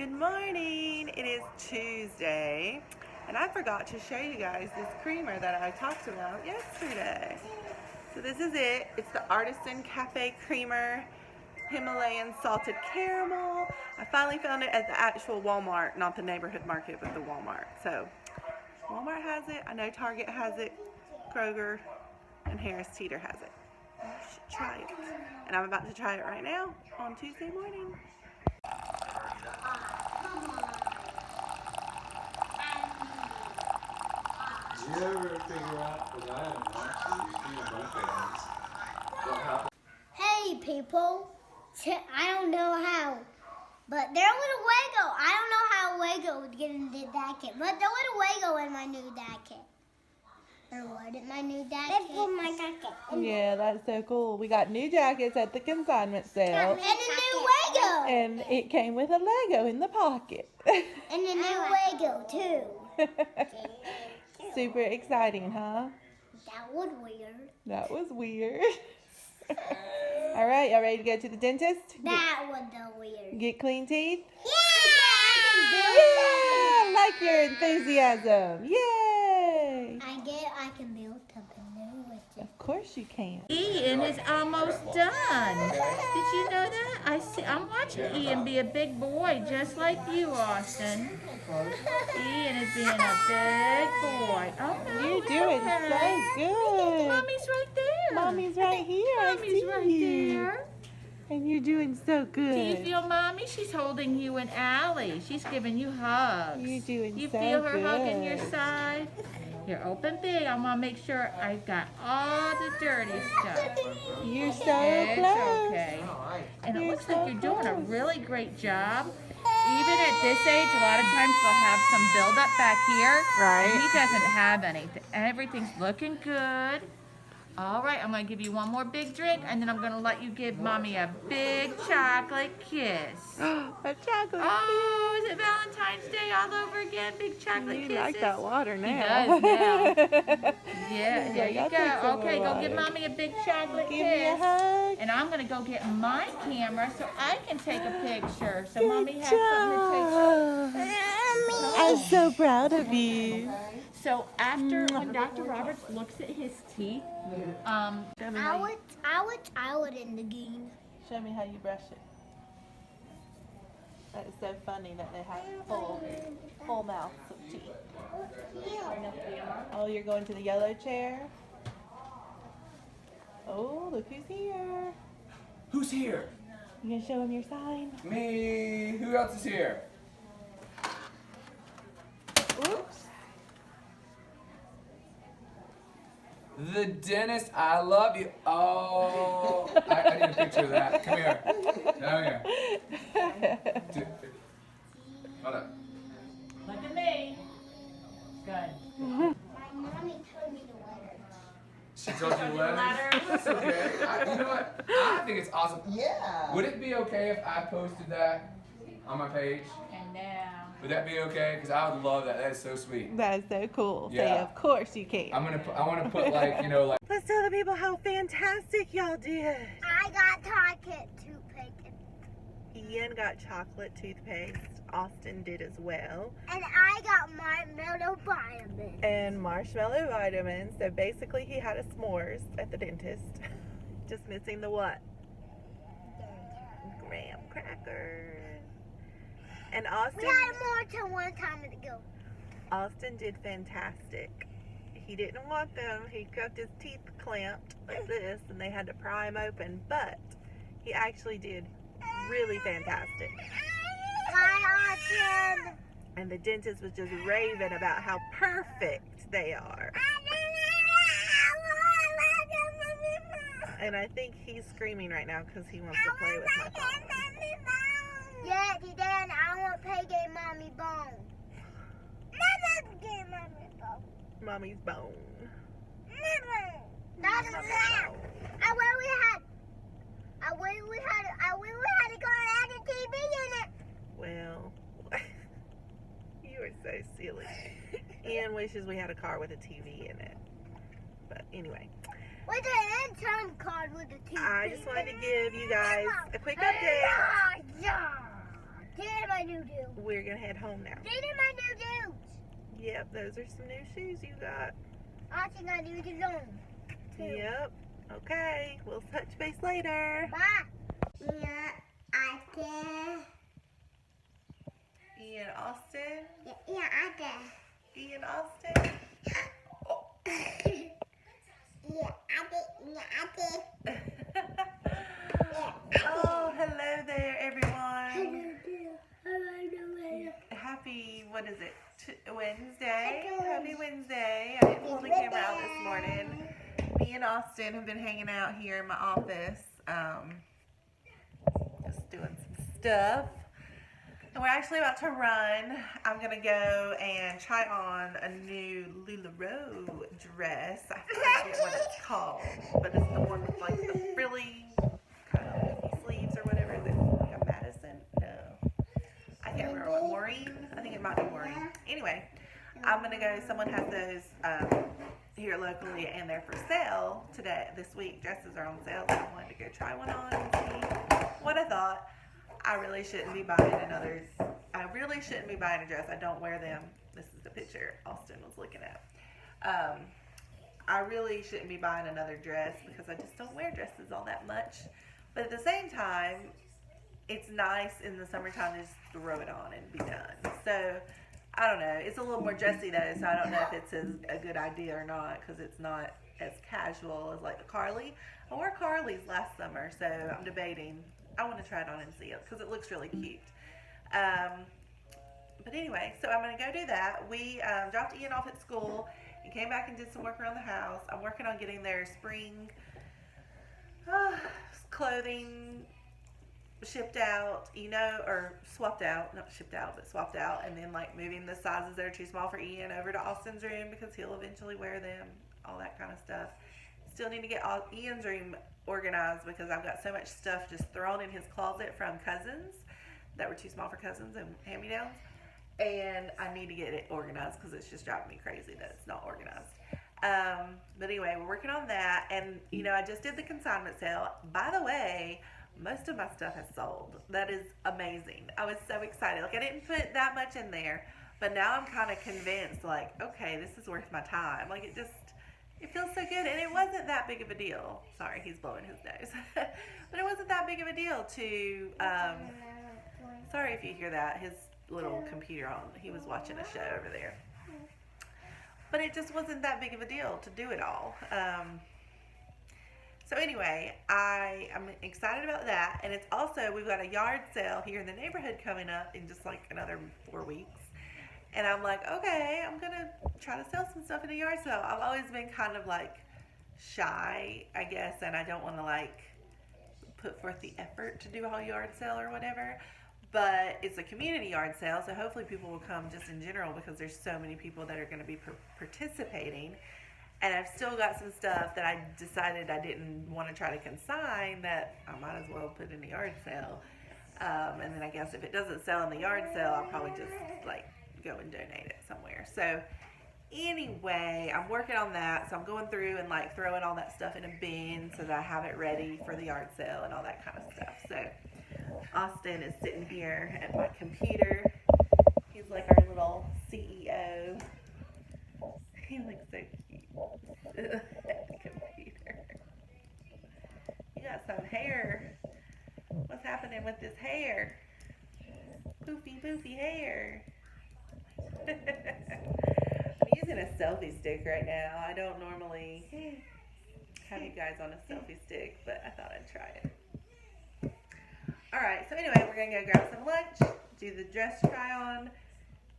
Good morning. It is Tuesday, and I forgot to show you guys this creamer that I talked about yesterday. So this is it. It's the Artisan Cafe Creamer Himalayan Salted Caramel. I finally found it at the actual Walmart, not the neighborhood market, but the Walmart. So Walmart has it. I know Target has it. Kroger and Harris Teeter has it. You should try it. And I'm about to try it right now on Tuesday morning. Did you ever figure out, because I haven't watched it, you've seen a bunch of things, what happened? Hey people, I don't know how, but there was a Wago. I don't know how Wago would get into that kit, but there was a Wago in my new dad kit. Or what in my new dad kit? In my jacket. Yeah, that's so cool. We got new jackets at the consignment sale. And a new Wago. And it came with a Lego in the pocket. And a new Wago too. Super exciting, huh? That was weird. That was weird. All right, y'all ready to go to the dentist? That was the weird. Get clean teeth? Yeah! Yeah! Like your enthusiasm. Yay! I can build something new with it. Of course you can. Ian is almost done. Did you know that? I'm watching Ian be a big boy, just like you, Austin. Ian is being a big boy. Oh, no, You're doing so good. Mommy's right there. Mommy's right here. Mommy's right there. And you're doing so good. Do you feel Mommy? She's holding you and Allie. She's giving you hugs. You're doing You so feel her good. hugging your side? Here, open big. I want to make sure I've got all the dirty stuff. You're so It's close. okay. And it You're looks so like you're doing a close. really great job. Even at this age, a lot of times they'll have some buildup back here. Right. And he doesn't have anything. Everything's looking good. All right, I'm going to give you one more big drink, and then I'm going to let you give Mommy a big chocolate kiss. A chocolate. Oh, is it Valentine's Day all over again? Big chocolate You kisses. like that water now. He does now. Yeah, He's there like, you "I'll take go. some Okay, more go give water." Mommy a big chocolate Give me a kiss. hug. And I'm going to go get my camera so I can take a picture. So Mommy Good has something to take. job. I'm so proud of you. So after, when Dr. Roberts looks at his teeth, I would in the game. Show me how you brush it. That is so funny that they have full mouths of teeth. Oh, you're going to the yellow chair? Oh, look who's here. Who's here? You gonna show him your sign? Me. Who else is here? Oops. The dentist, I love you. Oh, I need a picture of that. Come here. Down here. Hold up. look at me. Good. My mommy told me the letter. She told you letters? That's okay. You know what? I think it's awesome. Yeah. Would it be okay if I posted that on my page? And now. Would that be okay? Because I would love that. That is so sweet. That is so cool. Say, Yeah. of course you can. I want to put like, you know, like. Let's tell the people how fantastic y'all did. I got chocolate toothpaste. Ian got chocolate toothpaste. Austin did as well. And I got marshmallow vitamins. And marshmallow vitamins. So basically he had a s'mores at the dentist. Just missing the what? Graham crackers. And We Austin, had more till one time ago. Austin did fantastic. He didn't want them. He got his teeth clamped like this and they had to pry him open. But he actually did really fantastic. Bye, Austin. And the dentist was just raving about how perfect they are. And I think he's screaming right now because he wants to play with my phone. Yeah, Dad, I want to play game Mommy Bone. Never game Mommy Bone. Mommy's bone. Never. Not a lot. I wish we had a car and a TV in it. Well, you are so silly. Ian wishes we had a car with a TV in it. But anyway. With an intern card with a TV. I just wanted to give you guys a quick update. Get my my new shoes. We're gonna head home now. These are my new shoes. Yep, those are some new shoes you got. Austin got new shoes on. Yep. Okay, we'll touch base later. Bye. Yeah, I did. Ian Austin. Yeah, I did. Ian Austin. Yeah, I did. Oh, hello there, everyone. Happy, what is it? Wednesday. Happy Wednesday. I didn't pull the camera out this morning. Me and Austin have been hanging out here in my office, just doing some stuff. And we're actually about to run. I'm going to go and try on a new LuLaRoe dress. I forget what it's called, but it's the one with like the frilly kind of sleeves or whatever. Is it like a Madison? No. I can't remember what. Maureen? I think it might be Maureen. Anyway, I'm going to go. Someone has those here locally and they're for sale this week. Dresses are on sale, so I wanted to go try one on and see what I thought. I really shouldn't be buying another. I really shouldn't be buying a dress. I don't wear them. This is the picture Austin was looking at. I really shouldn't be buying another dress because I just don't wear dresses all that much. But at the same time, it's nice in the summertime to just throw it on and be done. So I don't know. It's a little more dressy though, so I don't know if it's a good idea or not because it's not as casual as like the Carly. I wore Carly's last summer, so I'm debating. I want to try it on and see it because it looks really cute. But anyway, so I'm going to go do that. We dropped Ian off at school and came back and did some work around the house. I'm working on getting their spring clothing shipped out, or swapped out, not shipped out, but swapped out, and then like moving the sizes that are too small for Ian over to Austin's room because he'll eventually wear them, all that kind of stuff. Still need to get Ian's room organized because I've got so much stuff just thrown in his closet from cousins that were too small for cousins and hand-me-downs, and I need to get it organized because it's just driving me crazy that it's not organized. But anyway, we're working on that, and I just did the consignment sale. By the way, most of my stuff has sold. That is amazing. I was so excited. Like, I didn't put that much in there, but now I'm kind of convinced, like, okay, this is worth my time. Like, it feels so good, and it wasn't that big of a deal. Sorry, he's blowing his nose. But it wasn't that big of a deal to, sorry if you hear that, his little computer on. He was watching a show over there. But it just wasn't that big of a deal to do it all. So anyway, I'm excited about that, and it's also, we've got a yard sale here in the neighborhood coming up in just like another 4 weeks. And I'm like, okay, I'm going to try to sell some stuff in a yard sale. I've always been kind of like shy, I guess, and I don't want to like put forth the effort to do a whole yard sale or whatever. But it's a community yard sale, so hopefully people will come just in general because there's so many people that are going to be participating. And I've still got some stuff that I decided I didn't want to try to consign that I might as well put in the yard sale. And then I guess if it doesn't sell in the yard sale, I'll probably just like go and donate it somewhere. So anyway, I'm working on that. So I'm going through and like throwing all that stuff in a bin so that I have it ready for the yard sale and all that kind of stuff. So Austin is sitting here at my computer. He's like our little CEO. He looks so cute. Computer. You got some hair. What's happening with this hair? Poofy hair. I'm using a selfie stick right now. I don't normally have you guys on a selfie stick, but I thought I'd try it. Alright, so anyway, we're going to go grab some lunch, do the dress try on,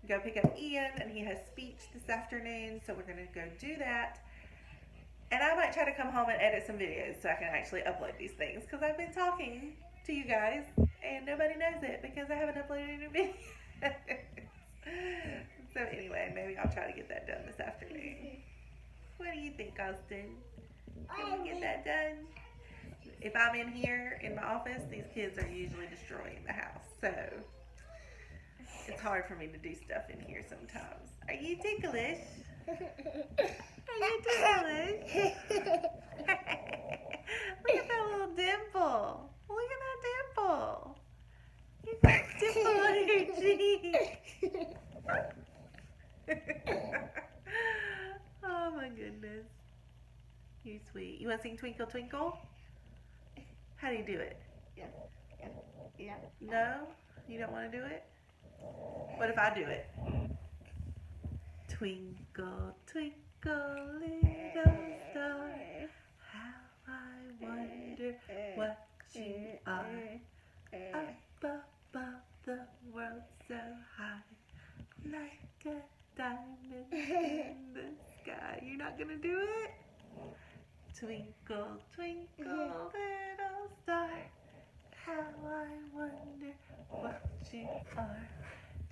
go pick up Ian, and he has speech this afternoon, so we're going to go do that. And I might try to come home and edit some videos so I can actually upload these things, because I've been talking to you guys, and nobody knows it because I haven't uploaded any videos. So anyway, maybe I'll try to get that done this afternoon. What do you think, Austin? Can you get that done? If I'm in here in my office, these kids are usually destroying the house, so it's hard for me to do stuff in here sometimes. Are you ticklish? Are you ticklish? Look at that little dimple. Look at that dimple. You got a dimple on your cheek. Oh my goodness. You're sweet. You want to sing Twinkle Twinkle? How do you do it? Yeah. No? You don't want to do it? What if I do it? Twinkle, twinkle, little star, how I wonder what you are. Up above the world so high, like a diamond in the sky. You're not gonna do it? Twinkle, twinkle, little star, how I wonder what you are.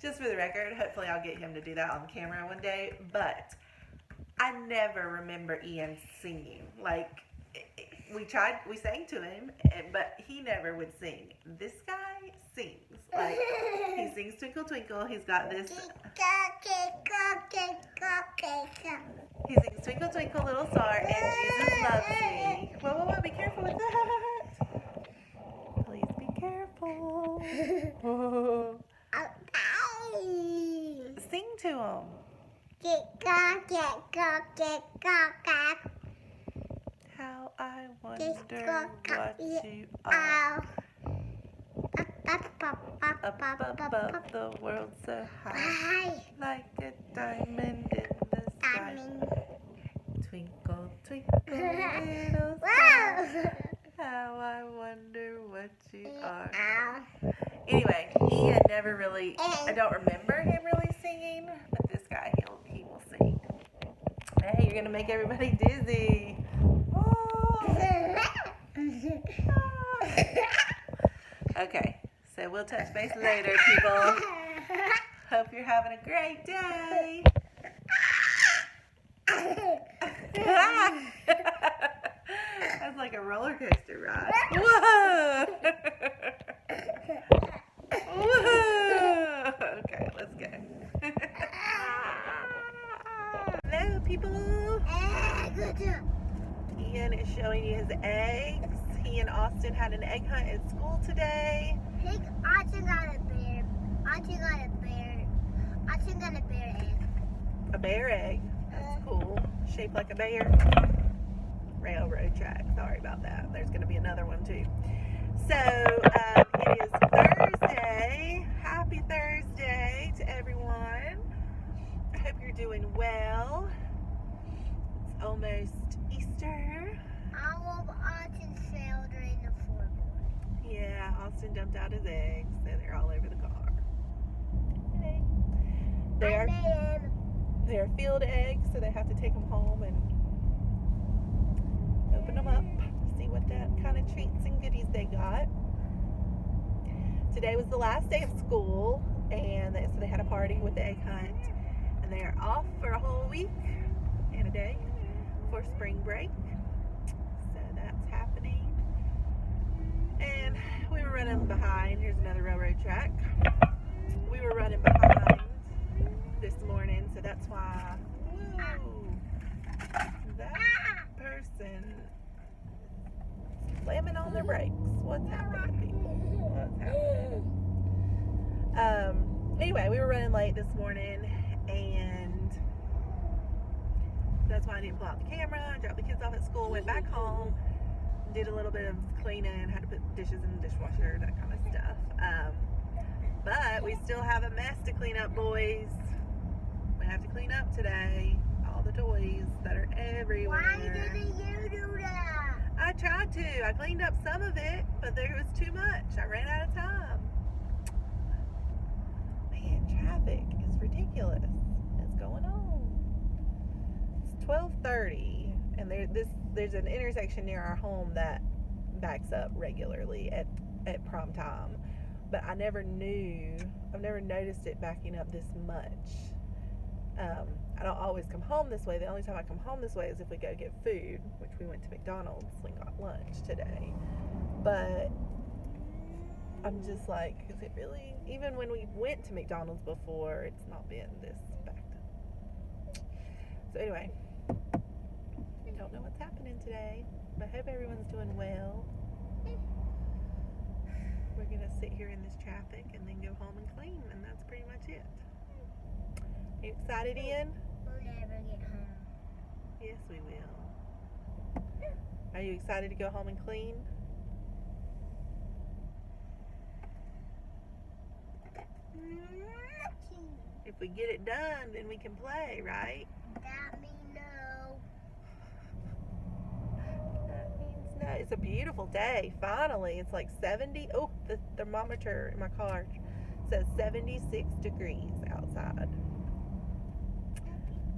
Just for the record, hopefully I'll get him to do that on camera one day, but I never remember Ian singing. Like, we sang to him, but he never would sing. This guy sings. Like, he sings Twinkle Twinkle. He's got this. He sings Twinkle Twinkle Little Star and Jesus Loves Me. Whoa, be careful with that. Please be careful. Whoa. Sing to him. How I wonder what you are. Up above the world so high, like a diamond in the sky. Twinkle, twinkle, little star, how I wonder what you are. Anyway, Ian never really, I don't remember him really singing, but this guy, he will sing. Hey, you're going to make everybody dizzy. Oh. Okay, so we'll touch base later, people. Hope you're having a great day. That's like a roller coaster ride. Whoa! Whoa! Okay, let's go. Hello, people. Ian is showing you his eggs. He and Austin had an egg hunt at school today. Austin got a bear. Austin got a bear egg. A bear egg. That's cool. Shaped like a bear. Railroad track. Sorry about that. There's going to be another one too. So, it is Thursday. Happy Thursday to everyone. I hope you're doing well. It's almost Easter. All of Austin failed in the floorboard. Yeah, Austin dumped out his eggs, so they're all over the car. Hey. They are field eggs, so they have to take them home and open them up, see what that kind of treats and goodies they got. Today was the last day of school, and so they had a party with the egg hunt, and they are off for a whole week and a day for spring break. So that's happening. And we were running behind. Here's another railroad track. We were running behind this morning, so that's why. Whoa, that person slamming on their brakes. What's happening, people? What's happening? Anyway, we were running late this morning, and that's why I didn't pull out the camera. I dropped the kids off at school, went back home, did a little bit of cleaning, had to put dishes in the dishwasher, that kind of stuff. But we still have a mess to clean up, boys. We have to clean up today. All the toys that are everywhere. Why didn't you do that? I tried to. I cleaned up some of it, but there was too much. I ran out of time. Man, traffic is ridiculous. What's going on? It's 12:30, and there's an intersection near our home that backs up regularly at prom time. But I've never noticed it backing up this much. I don't always come home this way. The only time I come home this way is if we go get food, which we went to McDonald's and got lunch today. But I'm just like, is it really? Even when we went to McDonald's before, it's not been this backed up. So anyway, I don't know what's happening today, but I hope everyone's doing well. We're gonna sit here in this traffic and then go home and clean, and that's You excited, Ian? We'll never get home. Yes, we will. Are you excited to go home and clean? If we get it done, then we can play, right? That means no. That means no. It's a beautiful day. Finally, it's like 70. Oh, the thermometer in my car says 76 degrees outside.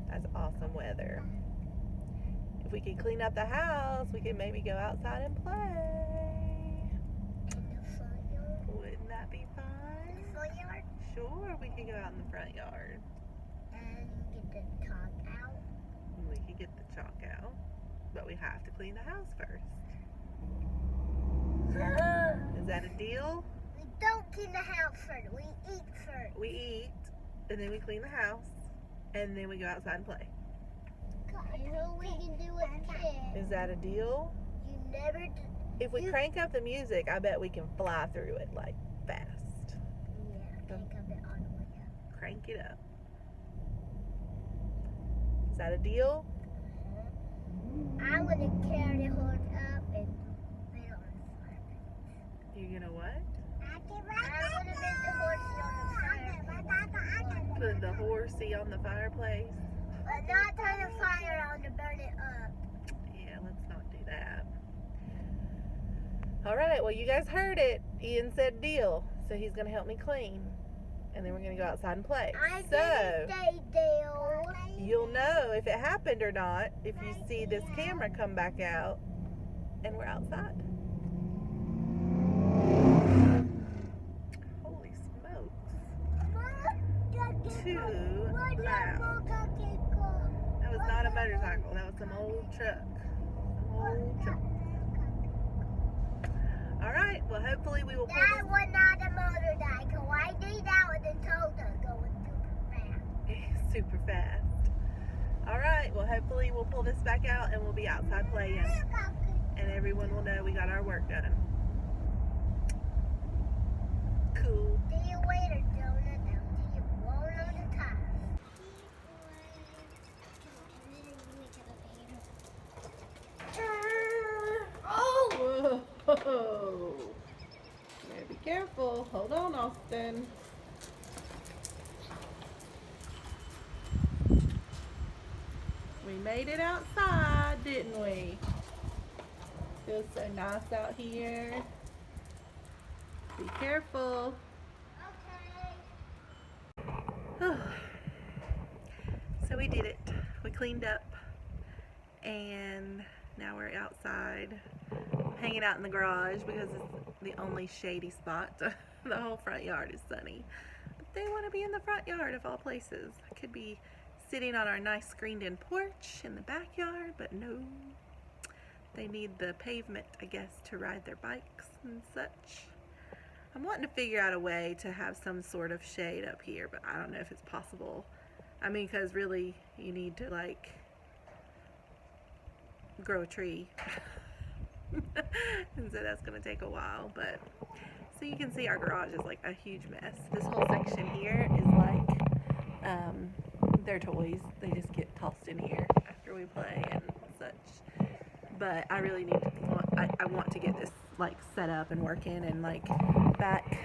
That's awesome weather. If we could clean up the house, we could maybe go outside and play. In the front yard. Wouldn't that be fun? In the front yard. Sure, we could go out in the front yard. And get the chalk out. We could get the chalk out, but we have to clean the house first. Is that a deal? We don't clean the house first. We eat first. We eat, and then we clean the house, and then we go outside and play. You know we can do it, kids. Is that a deal? You never do. If we crank up the music, I bet we can fly through it like fast. Yeah, crank up it all the way up. Crank it up. Is that a deal? I'm gonna carry the horse up and put it on the fire. You're gonna what? I'm gonna put the horsey on the fire. Put the horsey on the fireplace? But not turn the fire on to burn it up. Yeah, let's not do that. All right, well, you guys heard it. Ian said deal, so he's gonna help me clean, and then we're gonna go outside and play. I So didn't say deal. you'll know if it happened or not if you see this camera come back out and we're outside. Holy smokes. Too loud. That was not a motorcycle. That was some old truck. Some old truck. All right. Well, hopefully we will pull That was not a motorcycle. I did that with the total going super fast. this super fast. All right. Well, hopefully we'll pull this back out and we'll be outside playing, and everyone will know we got our work done. Cool. See you later, Jonah. I'll see you roll on the tires. Oh! Whoa! Better be careful. Hold on, Austin. We made it outside, didn't we? Feels so nice out here. Be careful. Okay. So we did it. We cleaned up, and now we're outside, hanging out in the garage because it's the only shady spot. The whole front yard is sunny, but they want to be in the front yard of all places. I could be sitting on our nice screened-in porch in the backyard, but no. They need the pavement, I guess, to ride their bikes and such. I'm wanting to figure out a way to have some sort of shade up here, but I don't know if it's possible. I mean, because really, you need to, like, grow a tree. And so that's going to take a while, but so you can see our garage is like a huge mess. This whole section here is like their toys. They just get tossed in here after we play and such. But I really need to, I want to get this like set up and working and like back.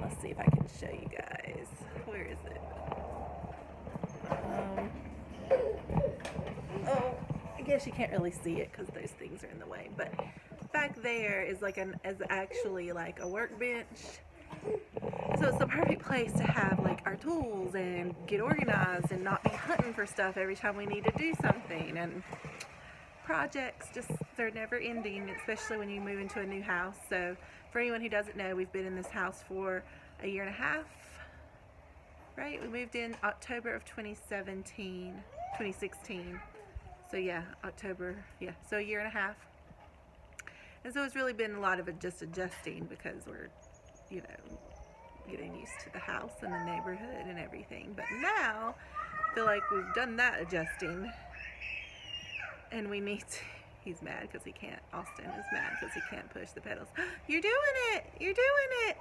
Let's see if I can show you guys. Where is it? Oh, I guess you can't really see it because those things are in the way. But back there is like actually like a workbench. So it's the perfect place to have like our tools and get organized and not be hunting for stuff every time we need to do something. And projects just, they're never ending, especially when you move into a new house. So for anyone who doesn't know, we've been in this house for a year and a half, right? We moved in October of 2016. So yeah, October, yeah, so a year and a half. And so it's really been a lot of just adjusting because we're, you know, getting used to the house and the neighborhood and everything. But now, I feel like we've done that adjusting. And we need to, he's mad because he can't, Austin is mad because he can't push the pedals. You're doing it! You're doing it!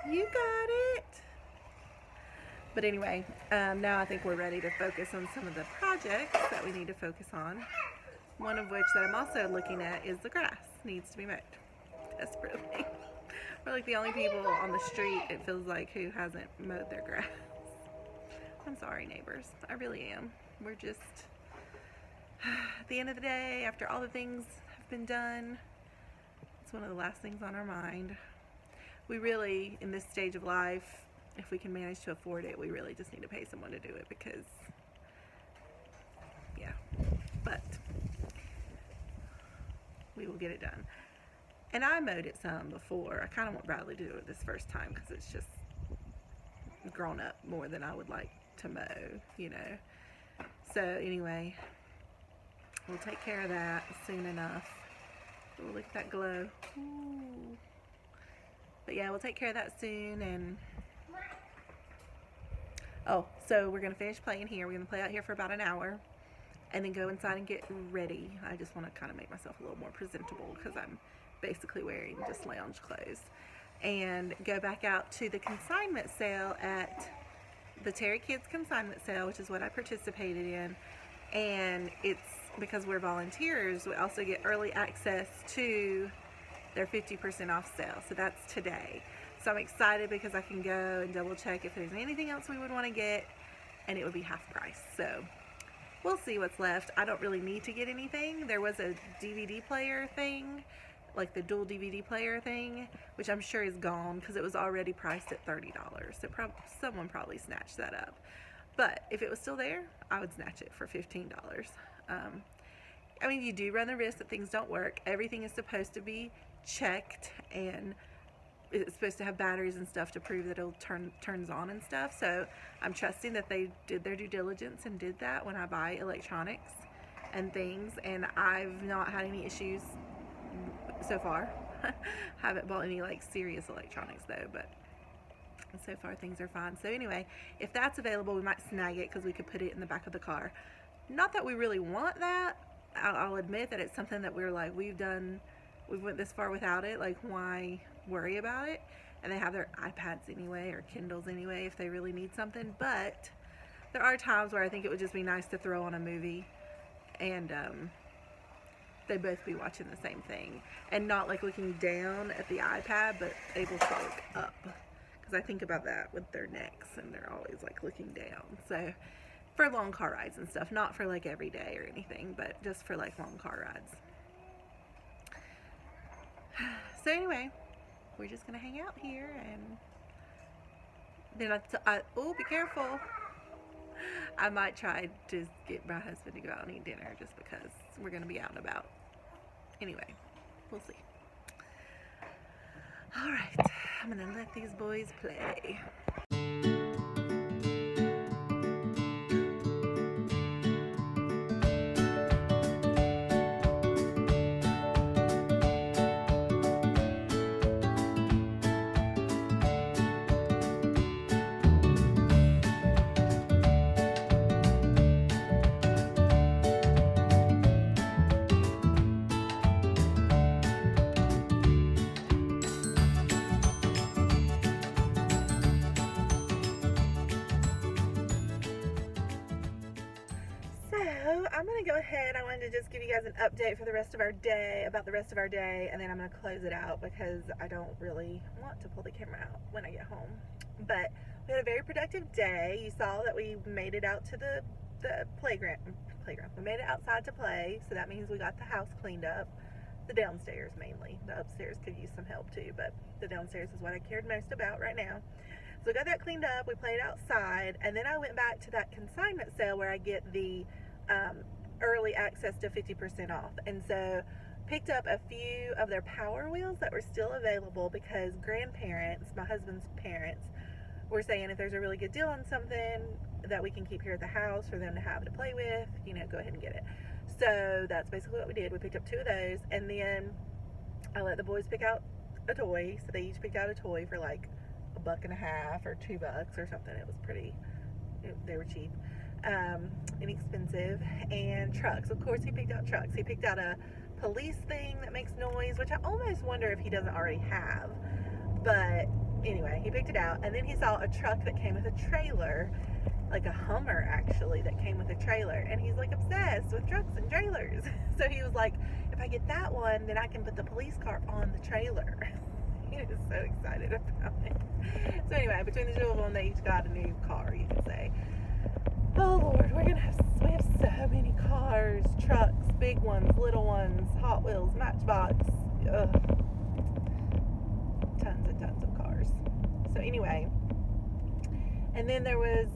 You got it! But anyway, now I think we're ready to focus on some of the projects that we need to focus on. One of which that I'm also looking at is the grass needs to be mowed desperately. We're like the only people on the street, it feels like, who hasn't mowed their grass. I'm sorry, neighbors. I really am. We're just, at the end of the day, after all the things have been done, it's one of the last things on our mind. We really, in this stage of life, if we can manage to afford it, we really just need to pay someone to do it because, yeah, but we will get it done. And I mowed it some before. I kind of want Bradley to do it this first time because it's just grown up more than I would like to mow, you know. So anyway, we'll take care of that soon enough. Oh, look at that glow. Ooh. But yeah, we'll take care of that soon. And oh, so we're gonna finish playing here. We're gonna play out here for about an hour and then go inside and get ready. I just want to kind of make myself a little more presentable because I'm basically wearing just lounge clothes, and go back out to the consignment sale at the Terry Kids consignment sale, which is what I participated in. And it's because we're volunteers, we also get early access to their 50% off sale. So that's today. So I'm excited because I can go and double check if there's anything else we would want to get, and it would be half price. So we'll see what's left. I don't really need to get anything. There was a DVD player thing, like the dual DVD player thing, which I'm sure is gone because it was already priced at $30. So someone probably snatched that up. But if it was still there, I would snatch it for $15. I mean, you do run the risk that things don't work. Everything is supposed to be checked, and it's supposed to have batteries and stuff to prove that it'll turns on and stuff. So I'm trusting that they did their due diligence and did that when I buy electronics and things, and I've not had any issues so far. Haven't bought any like serious electronics though, but so far things are fine. So anyway, if that's available, we might snag it because we could put it in the back of the car. Not that we really want that. I'll admit that it's something that we're like, we've went this far without it, like why worry about it? And they have their iPads anyway, or Kindles anyway, if they really need something. But there are times where I think it would just be nice to throw on a movie and they both be watching the same thing and not like looking down at the iPad, but able to look up, because I think about that with their necks and they're always like looking down. So for long car rides and stuff, not for like every day or anything, but just for like long car rides. So anyway, we're just gonna hang out here, and then oh, be careful. I might try to get my husband to go out and eat dinner just because we're gonna be out and about. Anyway, we'll see. All right, I'm gonna let these boys play. I'm going to go ahead. I wanted to just give you guys an update for the rest of our day, about the rest of our day, and then I'm going to close it out because I don't really want to pull the camera out when I get home. But we had a very productive day. You saw that we made it out to the playground. We made it outside to play, so that means we got the house cleaned up. The downstairs mainly. The upstairs could use some help too, but the downstairs is what I cared most about right now. So we got that cleaned up, we played outside, and then I went back to that consignment sale where I get the early access to 50% off. And so picked up a few of their Power Wheels that were still available because grandparents, my husband's parents, were saying if there's a really good deal on something that we can keep here at the house for them to have to play with, you know, go ahead and get it. So that's basically what we did. We picked up 2 of those, and then I let the boys pick out a toy. So they each picked out a toy for like $1.50 or $2 or something. It was pretty, they were cheap. Inexpensive. And trucks, of course he picked out trucks. He picked out a police thing that makes noise, which I almost wonder if he doesn't already have, but anyway, he picked it out, and then he saw a truck that came with a trailer, like a Hummer actually, that came with a trailer, and he's like obsessed with trucks and trailers. So he was like, if I get that one, then I can put the police car on the trailer. He was so excited about it. So anyway, between the two of them, they each got a new car, you could say. Oh Lord, we have so many cars, trucks, big ones, little ones, Hot Wheels, Matchbox, ugh. Tons and tons of cars. So anyway, and then there was,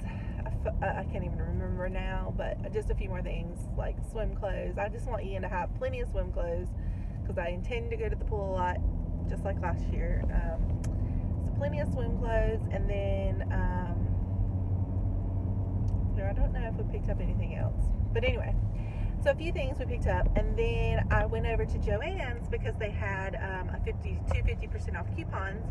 I can't even remember now, but just a few more things, like swim clothes. I just want Ian to have plenty of swim clothes, because I intend to go to the pool a lot, just like last year. So plenty of swim clothes, and then, I don't know if we picked up anything else, but anyway, so a few things we picked up, and then I went over to Joann's because they had a 50% off coupons,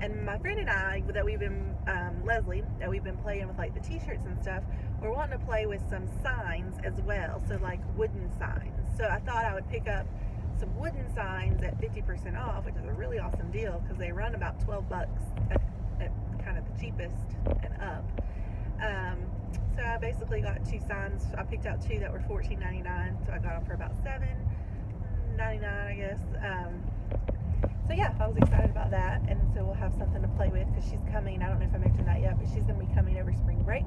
and my friend and I, that we've been, Leslie, that we've been playing with like the t-shirts and stuff, we're wanting to play with some signs as well, so like wooden signs. So I thought I would pick up some wooden signs at 50% off, which is a really awesome deal because they run about $12 at kind of the cheapest and up. So I basically got two signs. I picked out two that were $14.99, so I got them for about $7.99, I guess. So yeah, I was excited about that, and so we'll have something to play with because she's coming. I don't know if I mentioned that yet, but she's going to be coming over spring break,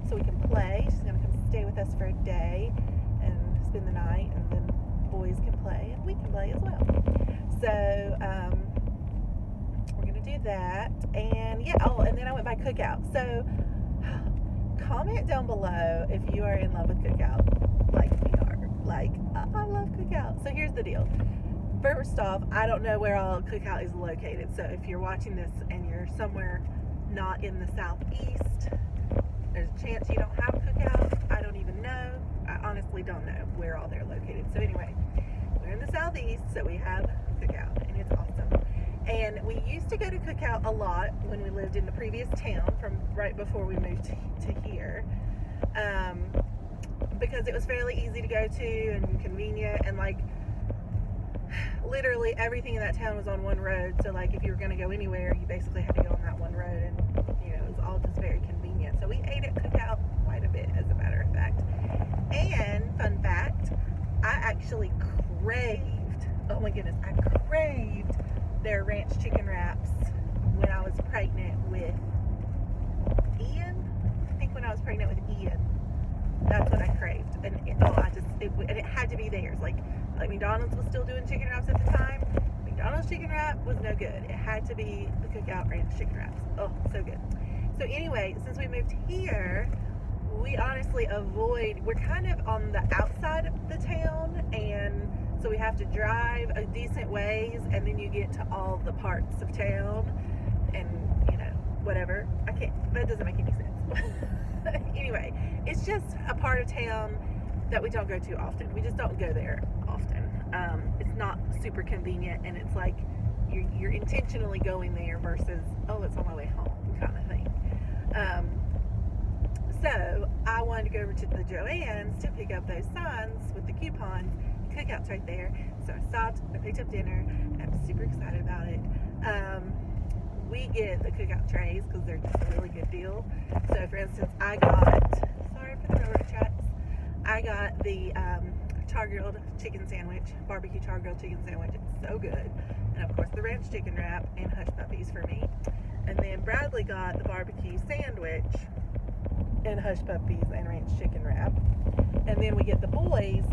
so we can play. She's going to come stay with us for a day and spend the night, and then boys can play and we can play as well. So we're going to do that, and yeah. Oh, and then I went by Cookout. So comment down below if you are in love with Cookout like we are. Like, I love Cookout. So here's the deal. First off, I don't know where all Cookout is located. So if you're watching this and you're somewhere not in the southeast, there's a chance you don't have Cookout. I don't even know. I honestly don't know where all they're located. So anyway, we're in the southeast, so we have Cookout, and it's awesome. And we used to go to Cookout a lot when we lived in the previous town from right before we moved to here, because it was fairly easy to go to and convenient, and like literally everything in that town was on one road. So like if you were going to go anywhere, you basically had to go on that one road, and you know, it was all just very convenient. So we ate at Cookout quite a bit, as a matter of fact. And fun fact, I actually craved, oh my goodness, I craved their ranch chicken wraps when I was pregnant with Ian. I think when I was pregnant with Ian, that's what I craved. And it had to be theirs. Like McDonald's was still doing chicken wraps at the time. McDonald's chicken wrap was no good. It had to be the Cookout ranch chicken wraps. Oh, so good. So anyway, since we moved here, we honestly we're kind of on the outside of the town, and so we have to drive a decent ways, and then you get to all the parts of town, and you know, whatever. That doesn't make any sense. Anyway, it's just a part of town that we don't go to often. We just don't go there often. It's not super convenient, and it's like you're intentionally going there versus, oh, it's on my way home kind of thing. So I wanted to go over to the Joann's to pick up those signs with the coupons. Cookout's right there. So I stopped, I picked up dinner. I'm super excited about it. We get the Cookout trays because they're just a really good deal. So for instance, I got, sorry for the railroad tracks, I got the char-grilled chicken sandwich, barbecue char-grilled chicken sandwich. It's so good. And of course the ranch chicken wrap and hush puppies for me. And then Bradley got the barbecue sandwich and hush puppies and ranch chicken wrap. And then we get the boys,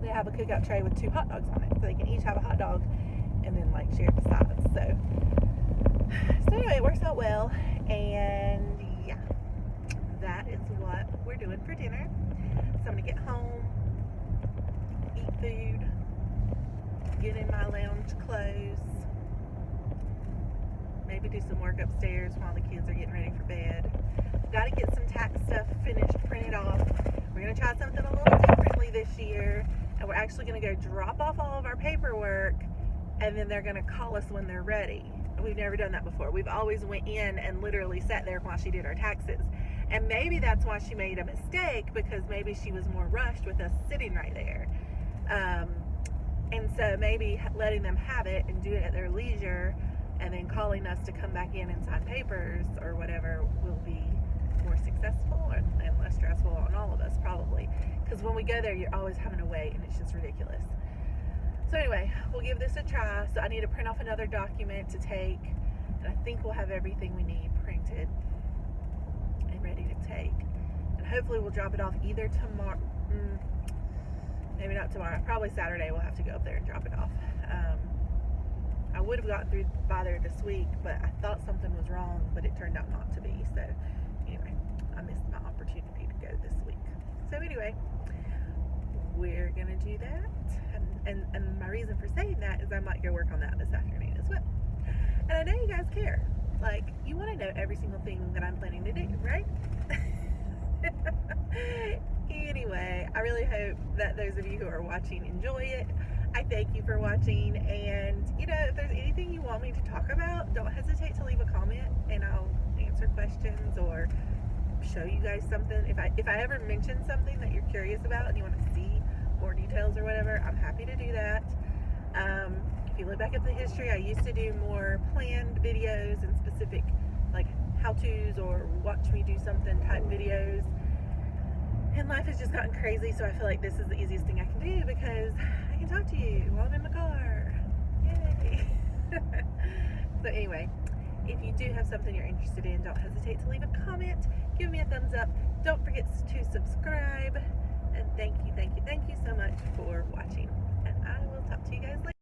they have a Cookout tray with 2 hot dogs on it, so they can each have a hot dog and then like share the sides. So anyway, it works out well, and yeah, that is what we're doing for dinner. So I'm gonna get home, eat food, get in my lounge clothes, maybe do some work upstairs while the kids are getting ready for bed. Got to get some tax stuff finished, printed off. We're going to try something a little differently this year, and we're actually going to go drop off all of our paperwork, and then they're going to call us when they're ready. We've never done that before. We've always went in and literally sat there while she did our taxes. And maybe that's why she made a mistake, because maybe she was more rushed with us sitting right there. And so maybe letting them have it and do it at their leisure and then calling us to come back in and sign papers or whatever will be more successful and less stressful on all of us probably, because when we go there you're always having to wait and it's just ridiculous. So anyway, we'll give this a try. So I need to print off another document to take, and I think we'll have everything we need printed and ready to take, and hopefully we'll drop it off either tomorrow, maybe not tomorrow, probably Saturday. We'll have to go up there and drop it off. I would have gotten through by there this week, but I thought something was wrong, but it turned out not to be. So anyway, I missed my opportunity to go this week. So anyway, we're gonna do that, and my reason for saying that is I might go work on that this afternoon as well. And I know you guys care, like you want to know every single thing that I'm planning to do, right? Anyway, I really hope that those of you who are watching enjoy it. I thank you for watching, and you know, if there's anything you want me to talk about, don't hesitate to leave a comment and I'll answer questions or show you guys something. If I ever mention something that you're curious about and you want to see more details or whatever, I'm happy to do that. If you look back at the history, I used to do more planned videos and specific like how-tos or watch me do something type videos, and life has just gotten crazy, so I feel like this is the easiest thing I can do because I can talk to you while I'm in my car. Yay! So anyway, if you do have something you're interested in, don't hesitate to leave a comment, give me a thumbs up, don't forget to subscribe, and thank you so much for watching, and I will talk to you guys later.